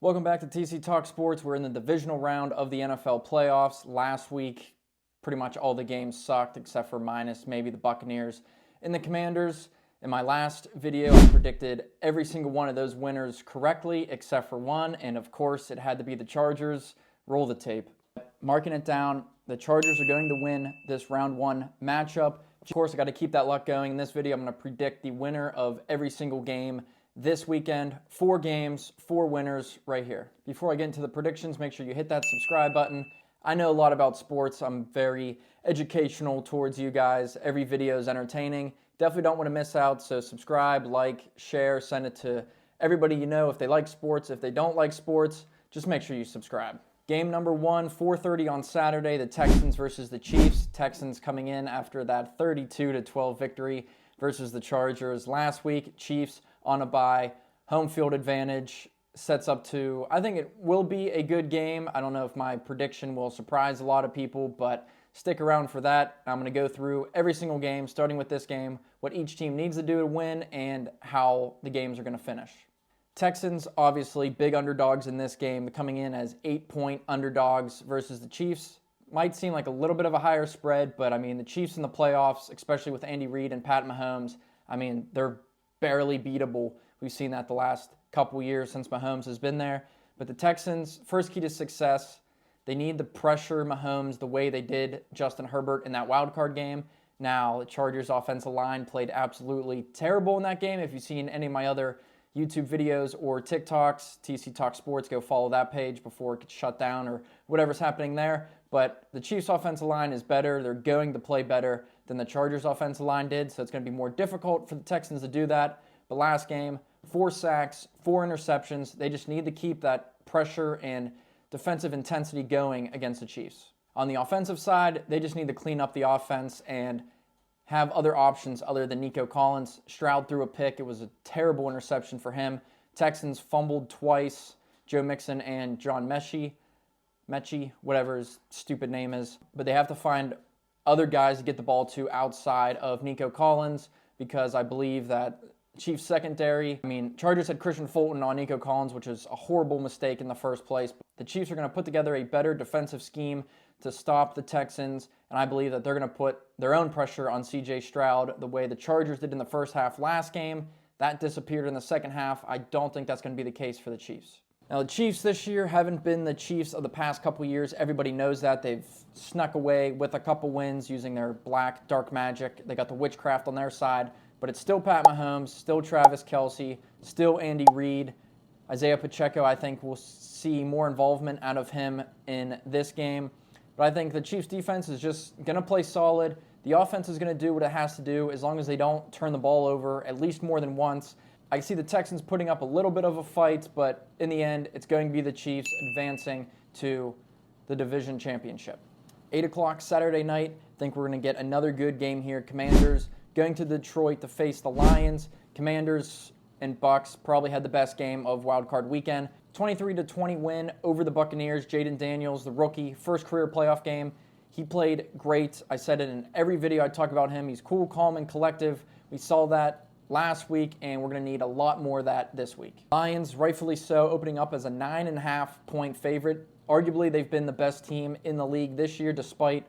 Welcome back to TC Talk Sports. We're in the divisional round of the NFL playoffs. Last week, pretty much all the games sucked except for minus maybe the Buccaneers and the Commanders. In my last video, I predicted every single one of those winners correctly except for one, and of course, it had to be the Chargers. Roll the tape. Marking it down, the Chargers are going to win this round one matchup. Of course, I got to keep that luck going. In this video, I'm going to predict the winner of every single game this weekend. 4 games, 4 winners right here. Before I get into the predictions, make sure you hit that subscribe button. I know a lot about sports. I'm very educational towards you guys. Every video is entertaining. Definitely don't want to miss out, so subscribe, like, share, send it to everybody you know if they like sports. If they don't like sports, just make sure you subscribe. Game number 1, 4:30 on Saturday, the Texans versus the Chiefs. Texans coming in after that 32-12 victory versus the Chargers last week. Chiefs on a bye. Home field advantage sets up to, I think it will be a good game. I don't know if my prediction will surprise a lot of people, but stick around for that. I'm going to go through every single game, starting with this game, what each team needs to do to win, and how the games are going to finish. Texans, obviously, big underdogs in this game, coming in as 8-point underdogs versus the Chiefs. Might seem like a little bit of a higher spread, but I mean, the Chiefs in the playoffs, especially with Andy Reid and Pat Mahomes, I mean, they're barely beatable. We've seen that the last couple years since Mahomes has been there. But the Texans, first key to success, they need to pressure Mahomes the way they did Justin Herbert in that wild card game. Now, the Chargers' offensive line played absolutely terrible in that game. If you've seen any of my other YouTube videos or TikToks, TC Talk Sports, go follow that page before it gets shut down or whatever's happening there. But the Chiefs' offensive line is better. They're going to play better than the Chargers' offensive line did, so it's going to be more difficult for the Texans to do that. But last game, 4 sacks, 4 interceptions. They just need to keep that pressure and defensive intensity going against the Chiefs. On the offensive side, they just need to clean up the offense and have other options other than Nico Collins. Stroud threw a pick. It was a terrible interception for him. Texans fumbled twice. Joe Mixon and John Mechie, whatever his stupid name is. But they have to find other guys to get the ball to outside of Nico Collins, because I believe that Chiefs secondary, Chargers had Christian Fulton on Nico Collins, which is a horrible mistake in the first place. The Chiefs are going to put together a better defensive scheme to stop the Texans, and I believe that they're going to put their own pressure on C.J. Stroud the way the Chargers did in the first half last game. That disappeared in the second half. I don't think that's going to be the case for the Chiefs. Now, the Chiefs this year haven't been the Chiefs of the past couple years. Everybody knows that. They've snuck away with a couple wins using their black dark magic. They got the witchcraft on their side, but it's still Pat Mahomes, still Travis Kelce, still Andy Reid. Isaiah Pacheco, I think we'll see more involvement out of him in this game. But I think the Chiefs' defense is just going to play solid. The offense is going to do what it has to do as long as they don't turn the ball over at least more than once. I see the Texans putting up a little bit of a fight, but in the end, it's going to be the Chiefs advancing to the division championship. 8 o'clock Saturday night, I think we're going to get another good game here. Commanders going to Detroit to face the Lions. Commanders and Bucks probably had the best game of Wild Card Weekend. 23-20 win over the Buccaneers. Jaden Daniels, the rookie, first career playoff game. He played great. I said it in every video I talk about him. He's cool, calm, and collective. We saw that last week, and we're going to need a lot more of that this week. Lions, rightfully so, opening up as a 9.5-point favorite. Arguably, they've been the best team in the league this year, despite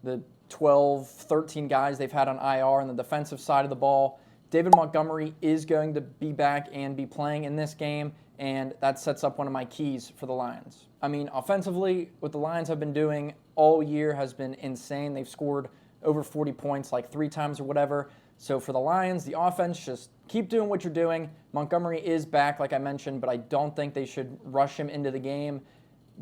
the 12, 13 guys they've had on IR on the defensive side of the ball. David Montgomery is going to be back and be playing in this game, and that sets up one of my keys for the Lions. Offensively, what the Lions have been doing all year has been insane. They've scored over 40 points like 3 times or whatever. So for the Lions, the offense, just keep doing what you're doing. Montgomery is back, like I mentioned, but I don't think they should rush him into the game.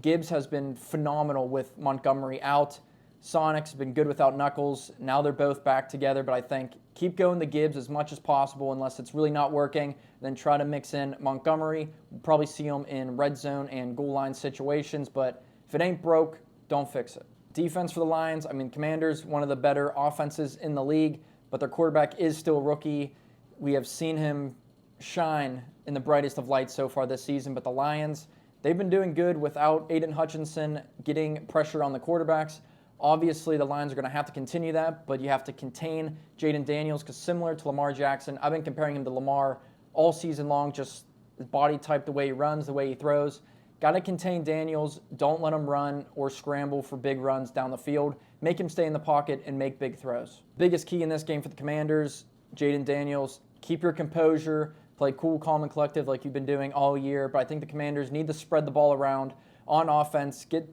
Gibbs has been phenomenal with Montgomery out. Sonic's been good without Knuckles. Now they're both back together, but I think keep going to Gibbs as much as possible unless it's really not working. Then try to mix in Montgomery. We'll probably see him in red zone and goal line situations, but if it ain't broke, don't fix it. Defense for the Lions, Commanders, one of the better offenses in the league, but their quarterback is still a rookie. We have seen him shine in the brightest of lights so far this season, but the Lions, they've been doing good without Aiden Hutchinson getting pressure on the quarterbacks. Obviously, the Lions are going to have to continue that, but you have to contain Jaden Daniels because similar to Lamar Jackson, I've been comparing him to Lamar all season long, just his body type, the way he runs, the way he throws. Got to contain Daniels. Don't let him run or scramble for big runs down the field. Make him stay in the pocket and make big throws. Biggest key in this game for the Commanders, Jaden Daniels, keep your composure, play cool, calm, and collective like you've been doing all year. But I think the Commanders need to spread the ball around on offense, get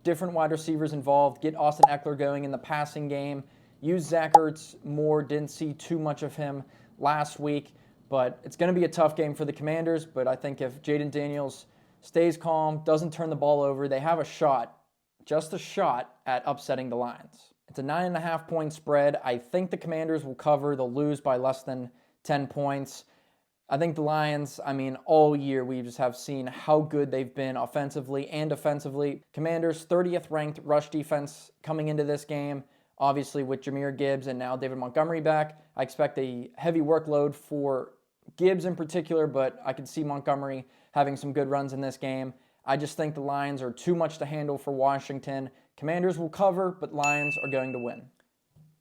different wide receivers involved, get Austin Eckler going in the passing game, use Zach Ertz more. Didn't see too much of him last week, but it's going to be a tough game for the Commanders. But I think if Jaden Daniels stays calm, doesn't turn the ball over, they have a shot, just a shot, at upsetting the Lions. It's a 9.5-point spread. I think the Commanders will cover. They'll lose by less than 10 points. I think the Lions, all year we just have seen how good they've been offensively and defensively. Commanders, 30th ranked rush defense coming into this game. Obviously with Jahmyr Gibbs and now David Montgomery back, I expect a heavy workload for Gibbs in particular, but I could see Montgomery having some good runs in this game. I just think the Lions are too much to handle for Washington. Commanders will cover, but Lions are going to win.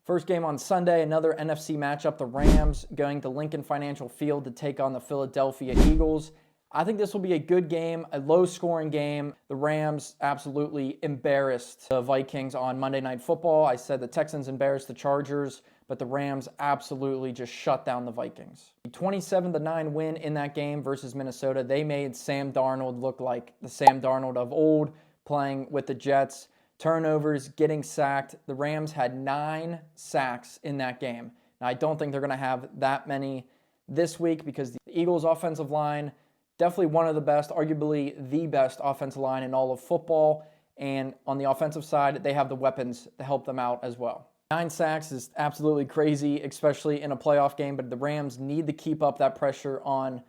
First game on Sunday, another NFC matchup. The Rams going to Lincoln Financial Field to take on the Philadelphia Eagles. I think this will be a good game, a low-scoring game. The Rams absolutely embarrassed the Vikings on Monday Night Football. I said the Texans embarrassed the Chargers, but the Rams absolutely just shut down the Vikings. A 27-9 win in that game versus Minnesota. They made Sam Darnold look like the Sam Darnold of old, playing with the Jets. Turnovers, getting sacked. The Rams had 9 sacks in that game. Now, I don't think they're going to have that many this week because the Eagles' offensive line, definitely one of the best, arguably the best offensive line in all of football. And on the offensive side, they have the weapons to help them out as well. 9 sacks is absolutely crazy, especially in a playoff game, but the Rams need to keep up that pressure on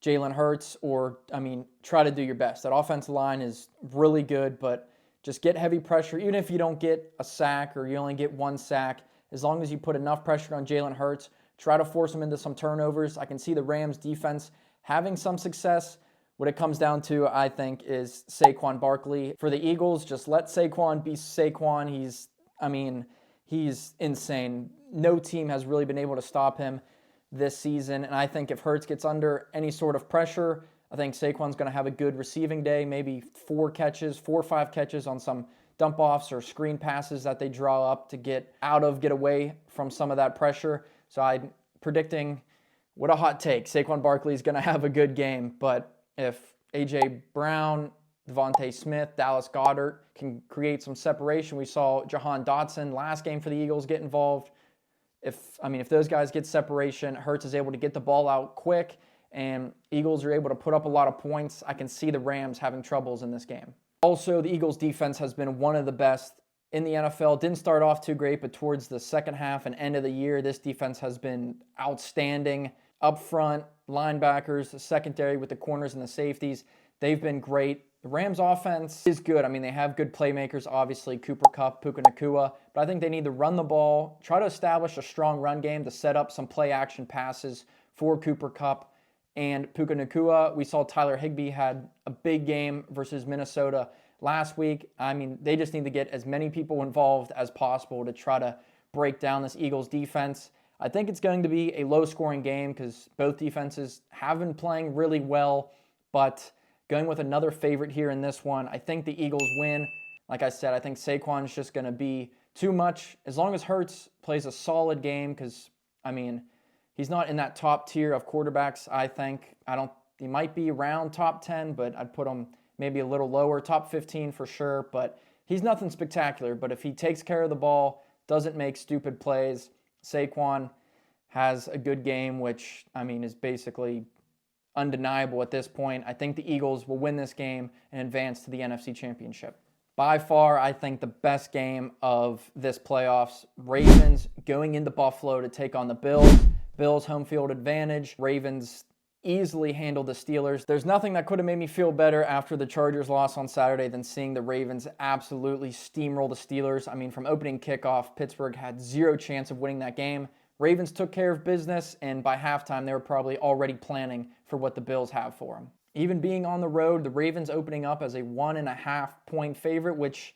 Jalen Hurts or, try to do your best. That offensive line is really good, but just get heavy pressure. Even if you don't get a sack or you only get 1 sack, as long as you put enough pressure on Jalen Hurts, try to force him into some turnovers. I can see the Rams defense having some success. What it comes down to, I think, is Saquon Barkley. For the Eagles, just let Saquon be Saquon. He's insane. No team has really been able to stop him this season. And I think if Hurts gets under any sort of pressure, I think Saquon's going to have a good receiving day, maybe 4 or 5 catches on some dump-offs or screen passes that they draw up to get away from some of that pressure. So I'm predicting, what a hot take, Saquon Barkley is going to have a good game. But if A.J. Brown, Devontae Smith, Dallas Goedert can create some separation, we saw Jahan Dotson last game for the Eagles get involved. If those guys get separation, Hurts is able to get the ball out quick, and Eagles are able to put up a lot of points. I can see the Rams having troubles in this game. Also, the Eagles' defense has been one of the best in the NFL. Didn't start off too great, but towards the second half and end of the year, this defense has been outstanding. Up front, linebackers, the secondary with the corners and the safeties, they've been great. The Rams' offense is good. They have good playmakers, obviously, Cooper Kupp, Puka Nacua, but I think they need to run the ball, try to establish a strong run game to set up some play-action passes for Cooper Kupp and Puka Nacua. We saw Tyler Higbee had a big game versus Minnesota last week. They just need to get as many people involved as possible to try to break down this Eagles defense. I think it's going to be a low-scoring game because both defenses have been playing really well, but going with another favorite here in this one, I think the Eagles win. Like I said, I think Saquon's just going to be too much. As long as Hurts plays a solid game, because, he's not in that top tier of quarterbacks, I think. He might be around top 10, but I'd put him maybe a little lower, top 15 for sure. But he's nothing spectacular. But if he takes care of the ball, doesn't make stupid plays, Saquon has a good game, which, is basically undeniable at this point. I think the Eagles will win this game and advance to the NFC Championship. By far, I think the best game of this playoffs, Ravens going into Buffalo to take on the Bills. Bills home field advantage. Ravens easily handled the Steelers. There's nothing that could have made me feel better after the Chargers loss on Saturday than seeing the Ravens absolutely steamroll the Steelers. From opening kickoff, Pittsburgh had 0 chance of winning that game. Ravens took care of business, and by halftime, they were probably already planning for what the Bills have for them. Even being on the road, the Ravens opening up as a 1.5-point favorite, which,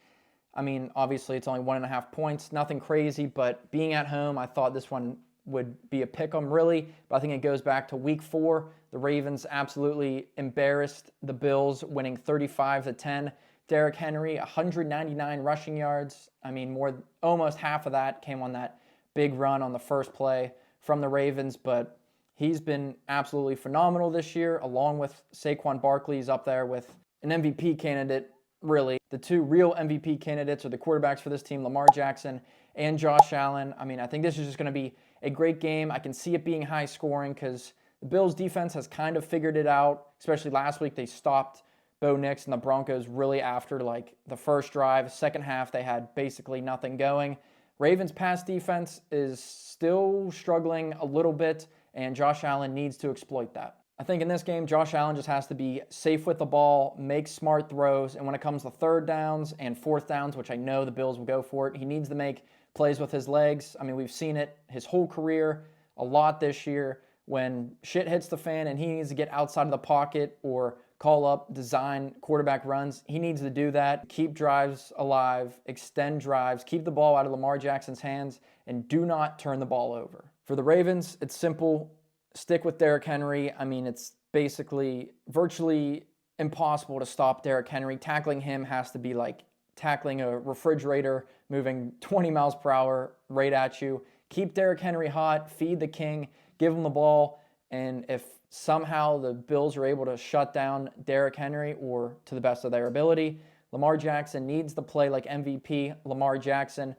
obviously it's only 1.5 points, nothing crazy, but being at home, I thought this one would be a pick 'em really, but I think it goes back to week 4. The Ravens absolutely embarrassed the Bills, winning 35-10. Derrick Henry, 199 rushing yards. I mean, almost half of that came on that big run on the first play from the Ravens, but he's been absolutely phenomenal this year, along with Saquon Barkley. He's up there with an MVP candidate, really. The two real MVP candidates are the quarterbacks for this team, Lamar Jackson and Josh Allen. I mean, I think this is just going to be a great game. I can see it being high scoring because the Bills' defense has kind of figured it out, especially last week. They stopped Bo Nix and the Broncos really after like the first drive. Second half, they had basically nothing going. Ravens' pass defense is still struggling a little bit, and Josh Allen needs to exploit that. I think in this game, Josh Allen just has to be safe with the ball, make smart throws, and when it comes to third downs and fourth downs, which I know the Bills will go for it, he needs to make plays with his legs. I mean, we've seen it his whole career, a lot this year. When shit hits the fan and he needs to get outside of the pocket or call up design quarterback runs, he needs to do that. Keep drives alive, extend drives, keep the ball out of Lamar Jackson's hands, and do not turn the ball over. For the Ravens, it's simple. Stick with Derrick Henry. I mean, it's basically virtually impossible to stop Derrick Henry. Tackling him has to be like tackling a refrigerator moving 20 miles per hour right at you. Keep Derrick Henry hot, feed the king, give him the ball, and if somehow the Bills are able to shut down Derrick Henry or to the best of their ability, Lamar Jackson needs to play like MVP Lamar Jackson.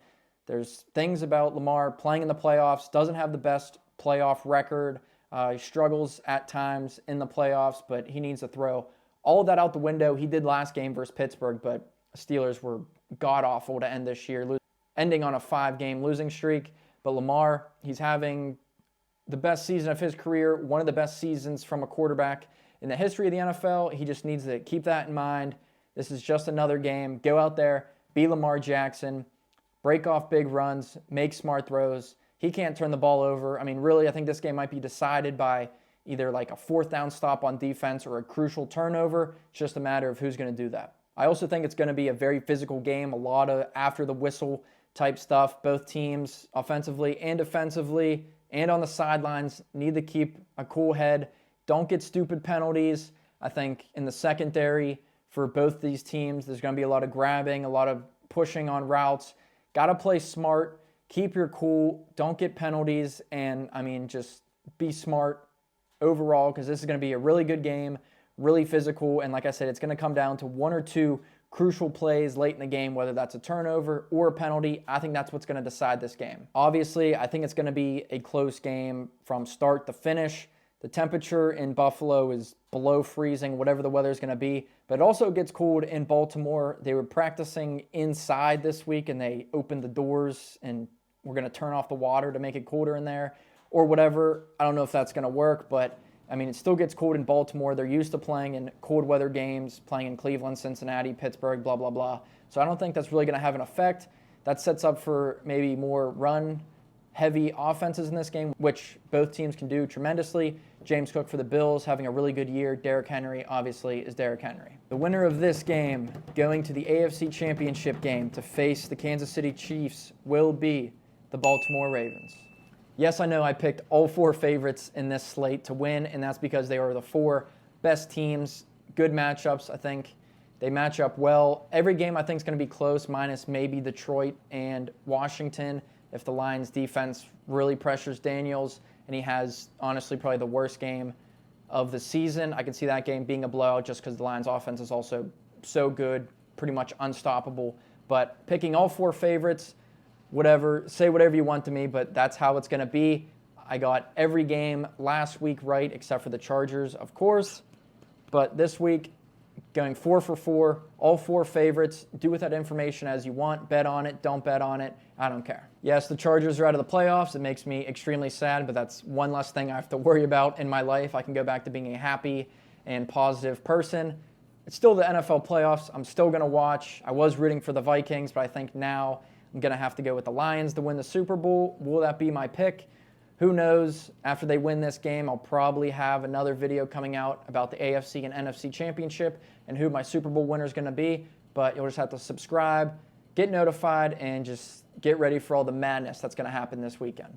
There's things about Lamar playing in the playoffs, doesn't have the best playoff record. He struggles at times in the playoffs, but he needs to throw all of that out the window. He did last game versus Pittsburgh, but Steelers were god-awful to end this year, ending on a 5-game losing streak. But Lamar, he's having the best season of his career, one of the best seasons from a quarterback in the history of the NFL. He just needs to keep that in mind. This is just another game. Go out there, be Lamar Jackson, break off big runs, make smart throws. He can't turn the ball over. I mean, really, I think this game might be decided by either like a fourth down stop on defense or a crucial turnover. It's just a matter of who's going to do that. I also think it's going to be a very physical game, a lot of after the whistle type stuff. Both teams, offensively and defensively and on the sidelines, need to keep a cool head. Don't get stupid penalties. I think in the secondary for both these teams, there's going to be a lot of grabbing, a lot of pushing on routes. Got to play smart. Keep your cool, don't get penalties, and, I mean, just be smart overall because this is going to be a really good game, really physical, and like I said, it's going to come down to one or two crucial plays late in the game, whether that's a turnover or a penalty. I think that's what's going to decide this game. Obviously, I think it's going to be a close game from start to finish. The temperature in Buffalo is below freezing, whatever the weather is going to be. But it also gets cold in Baltimore. They were practicing inside this week, and they opened the doors, and we're going to turn off the water to make it colder in there or whatever. I don't know if that's going to work, but, I mean, it still gets cold in Baltimore. They're used to playing in cold weather games, playing in Cleveland, Cincinnati, Pittsburgh, blah, blah, blah. So I don't think that's really going to have an effect. That sets up for maybe more run-heavy offenses in this game, which both teams can do tremendously. James Cook for the Bills having a really good year. Derrick Henry, obviously, is Derrick Henry. The winner of this game going to the AFC Championship game to face the Kansas City Chiefs will be the Baltimore Ravens. Yes, I know I picked all 4 favorites in this slate to win, and that's because they are the 4 best teams. Good matchups, I think. They match up well. Every game I think is going to be close, minus maybe Detroit and Washington. If the Lions' defense really pressures Daniels, and he has, honestly, probably the worst game of the season, I can see that game being a blowout just because the Lions' offense is also so good, pretty much unstoppable. But picking all 4 favorites, whatever, say whatever you want to me, but that's how it's going to be. I got every game last week right, except for the Chargers, of course. But this week, going 4 for 4, all 4 favorites. Do with that information as you want. Bet on it, don't bet on it. I don't care. Yes, the Chargers are out of the playoffs. It makes me extremely sad, but that's one less thing I have to worry about in my life. I can go back to being a happy and positive person. It's still the NFL playoffs. I'm still going to watch. I was rooting for the Vikings, but I think now I'm going to have to go with the Lions to win the Super Bowl. Will that be my pick? Who knows? After they win this game, I'll probably have another video coming out about the AFC and NFC Championship and who my Super Bowl winner is going to be. But you'll just have to subscribe, get notified, and just get ready for all the madness that's going to happen this weekend.